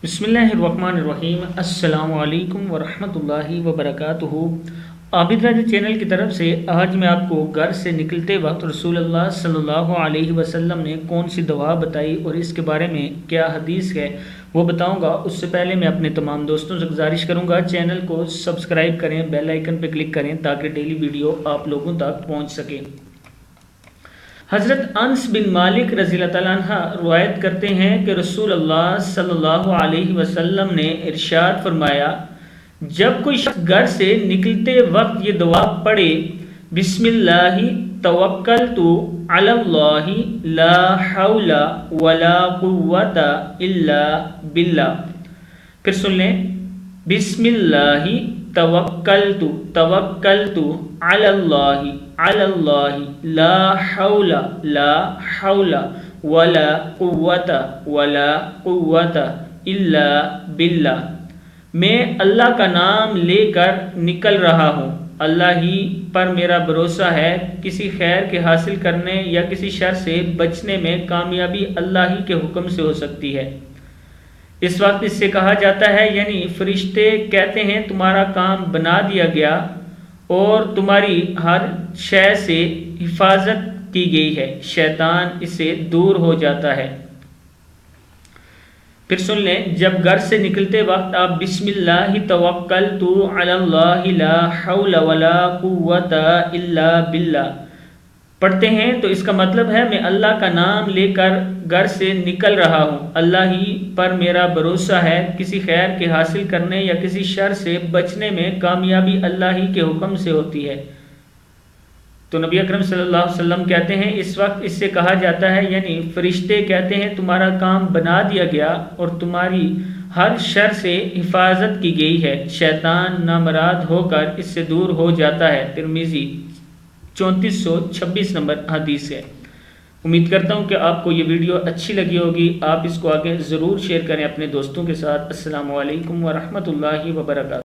بسم اللہ الرحمن الرحیم۔ السلام علیکم ورحمۃ اللہ وبرکاتہ۔ عابد راجہ چینل کی طرف سے آج میں آپ کو گھر سے نکلتے وقت رسول اللہ صلی اللہ علیہ وسلم نے کون سی دعا بتائی اور اس کے بارے میں کیا حدیث ہے وہ بتاؤں گا۔ اس سے پہلے میں اپنے تمام دوستوں سے گزارش کروں گا چینل کو سبسکرائب کریں، بیل آئیکن پہ کلک کریں تاکہ ڈیلی ویڈیو آپ لوگوں تک پہنچ سکے۔ حضرت انس بن مالک رضی اللہ تعالیٰ عنہ روایت کرتے ہیں کہ رسول اللہ صلی اللہ علیہ وسلم نے ارشاد فرمایا، جب کوئی شخص گھر سے نکلتے وقت یہ دعا پڑھے، بسم اللہ توکلت علی اللہ لا حول ولا قوت الا باللہ۔ پھر سن لیں، بسم اللہ توکلت علی اللہ لا حول ولا قوت الا باللہ۔ میں اللہ کا نام لے کر نکل رہا ہوں، اللہ ہی پر میرا بھروسہ ہے، کسی خیر کے حاصل کرنے یا کسی شر سے بچنے میں کامیابی اللہ ہی کے حکم سے ہو سکتی ہے۔ اس وقت اس سے کہا جاتا ہے، یعنی فرشتے کہتے ہیں تمہارا کام بنا دیا گیا اور تمہاری ہر شے سے حفاظت کی گئی ہے، شیطان اس سے دور ہو جاتا ہے۔ پھر سن لیں، جب گھر سے نکلتے وقت آپ بسم اللہ توکلت علی اللہ لا حول ولا قوت الا باللہ پڑھتے ہیں تو اس کا مطلب ہے میں اللہ کا نام لے کر گھر سے نکل رہا ہوں، اللہ ہی پر میرا بھروسہ ہے، کسی خیر کے حاصل کرنے یا کسی شر سے بچنے میں کامیابی اللہ ہی کے حکم سے ہوتی ہے۔ تو نبی اکرم صلی اللہ علیہ وسلم کہتے ہیں اس وقت اس سے کہا جاتا ہے، یعنی فرشتے کہتے ہیں تمہارا کام بنا دیا گیا اور تمہاری ہر شر سے حفاظت کی گئی ہے، شیطان نامراد ہو کر اس سے دور ہو جاتا ہے۔ ترمذی 3426 نمبر حدیث ہے۔ امید کرتا ہوں کہ آپ کو یہ ویڈیو اچھی لگی ہوگی، آپ اس کو آگے ضرور شیئر کریں اپنے دوستوں کے ساتھ۔ السلام علیکم ورحمۃ اللہ وبرکاتہ۔